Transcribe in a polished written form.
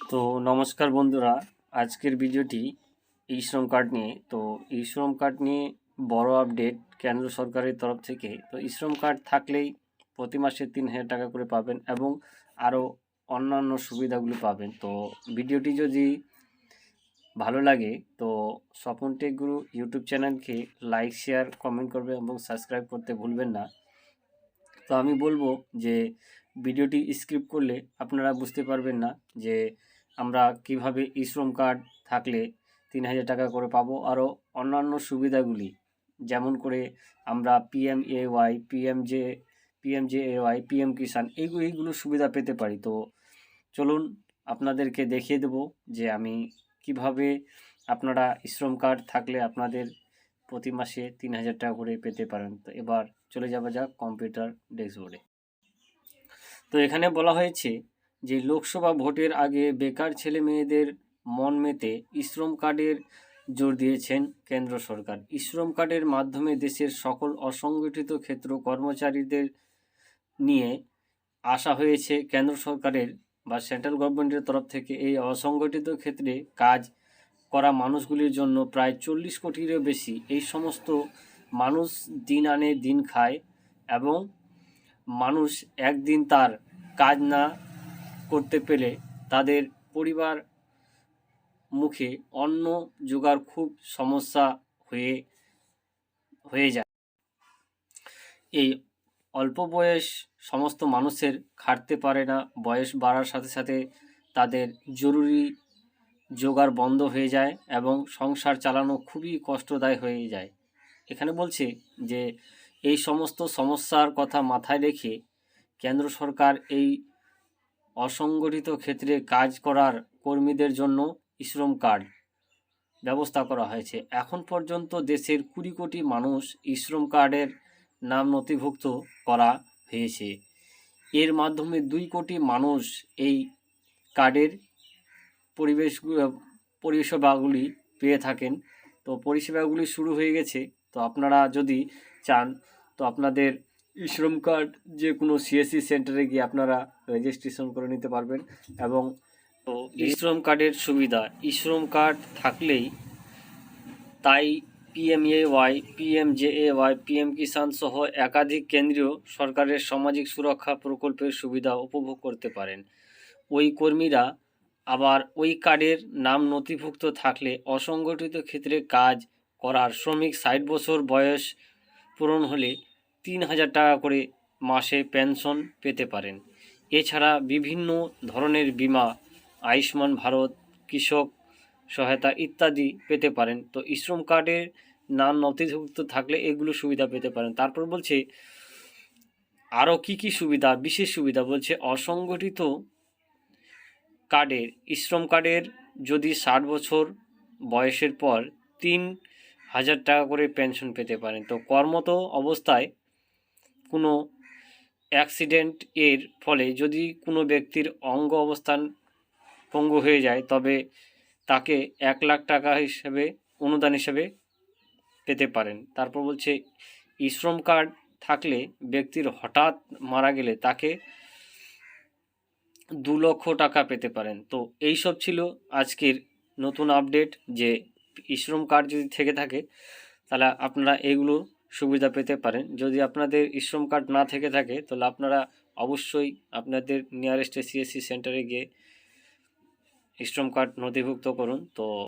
তো নমস্কার বন্ধুরা, আজকের ভিডিওটি ই শ্রম কার্ড নিয়ে। তো ই শ্রম কার্ড নিয়ে বড় আপডেট কেন্দ্র সরকারের তরফ থেকে। তো ই শ্রম কার্ড থাকলেই প্রতি মাসে ৩,০০০ টাকা করে পাবেন এবং আরও অন্যান্য সুবিধাগুলি পাবেন। তো ভিডিওটি যদি ভালো লাগে তো স্বপন টেক গুরু ইউটিউব চ্যানেলকে লাইক, শেয়ার, কমেন্ট করবেন এবং সাবস্ক্রাইব করতে ভুলবেন না। তো আমি বলবো যে ভিডিওটি স্কিপ করলে আপনারা বুঝতে পারবেন না যে আমরা কিভাবে ই শ্রম কার্ড থাকলে ৩,০০০ টাকা করে পাবো, আরও অন্যান্য সুবিধাগুলি যেমন করে আমরা পিএমএওয়াই, পিএমজেএওয়াই, পিএম কিষাণ এইগুলো সুবিধা পেতে পারি। তো চলুন আপনাদেরকে দেখিয়ে দেব যে আমি কিভাবে আপনারা ই শ্রম কার্ড থাকলে আপনাদের প্রতি মাসে ৩,০০০ টাকা করে পেতে পারেন। তো এবার চলে যাওয়া যাক কম্পিউটার ড্যাশবোর্ডে। তো এখানে বলা হয়েছে যে লোকসভা ভোটের আগে বেকার ছেলে মেয়েদের মন মেতে ই শ্রম কার্ডের জোর দিয়েছেন কেন্দ্র সরকার। ই শ্রম কার্ডের মাধ্যমে দেশের সকল অসংগঠিত ক্ষেত্র কর্মচারীদের নিয়ে আসা হয়েছে কেন্দ্র সরকারের বা সেন্ট্রাল গভর্নমেন্টের তরফ থেকে। এই অসংগঠিত ক্ষেত্রে কাজ করা মানুষগুলির জন্য প্রায় 40 কোটিরও বেশি এই সমস্ত মানুষ দিন আনে দিন খায় এবং মানুষ একদিন তার কাজ না করতে পেলে তাদের পরিবার মুখে অন্ন জোগাড় খুব সমস্যা হয়ে যায়। এই অল্প বয়স সমস্ত মানুষের খাটতে পারে না, বয়স বাড়ার সাথে সাথে তাদের জরুরি জোগাড় বন্ধ হয়ে যায় এবং সংসার চালানো খুবই কষ্টদায়ক হয়ে যায়। এখানে বলছে যে এই সমস্ত সমস্যার কথা মাথায় রেখে কেন্দ্র সরকার এই অসংগঠিত ক্ষেত্রে কাজ করার কর্মীদের জন্য ই শ্রম কার্ড ব্যবস্থা করা হয়েছে। এখন পর্যন্ত দেশের ২০ কোটি মানুষ ই শ্রম কার্ডের নাম নথিভুক্ত করা হয়েছে। এর মাধ্যমে ২ কোটি মানুষ এই কার্ডের পরিষেবাগুলি পেয়ে থাকেন। তো পরিষেবাগুলি শুরু হয়ে গেছে। তো আপনারা যদি চান তো আপনাদের ই শ্রম কার্ড যে কোনো সিএসসি সেন্টারে গিয়ে আপনারা রেজিস্ট্রেশন করে নিতে পারবেন। এবং তো ই শ্রম কার্ডের সুবিধা, ই শ্রম কার্ড থাকলেই তাই পিএমএওয়াই, পিএমজেএওয়াই, পিএম কিষাণ সহ একাধিক কেন্দ্রীয় সরকারের সামাজিক সুরক্ষা প্রকল্পের সুবিধা উপভোগ করতে পারেন। ওই কর্মীরা আবার ওই কার্ডের নাম নথিভুক্ত থাকলে অসংগঠিত ক্ষেত্রে কাজ করার শ্রমিক ৬০ বছর বয়স পূরণ হলে ৩,০০০ টাকা করে মাসে পেনশন পেতে পারেন। এছাড়া বিভিন্ন ধরনের বিমা, আয়ুষ্মান ভারত, কৃষক সহায়তা ইত্যাদি পেতে পারেন। তো ই শ্রম কার্ডের নাম নথিভুক্ত থাকলে এগুলো সুবিধা পেতে পারেন। তারপর বলছে আরও কী সুবিধা, বিশেষ সুবিধা বলছে অসংগঠিত কার্ডের, ই শ্রম কার্ডের যদি ৬০ বছর বয়সের পর ৩,০০০ টাকা করে পেনশন পেতে পারেন। তো কর্মরত অবস্থায় কোনো অ্যাক্সিডেন্ট এর ফলে যদি কোনো ব্যক্তির অঙ্গ অবস্থান পঙ্গু হয়ে যায় তবে তাকে ১,০০,০০০ টাকা হিসেবে অনুদান হিসেবে পেতে পারেন। তারপর বলছে ই শ্রম কার্ড থাকলে ব্যক্তির হঠাৎ মারা গেলে তাকে ২,০০,০০০ টাকা পেতে পারেন। তো এই সব ছিল আজকের নতুন আপডেট যে ই শ্রম কার্ড যদি থেকে থাকে তাহলে আপনারা এইগুলো সুবিধা পেতে পারেন। যদি আপনাদের ই শ্রম কার্ড না থেকে থাকে তাহলে আপনারা অবশ্যই আপনাদের নিয়ারেস্ট সিএসসি সেন্টারে গিয়ে ই শ্রম কার্ড নথিভুক্ত করুন। তো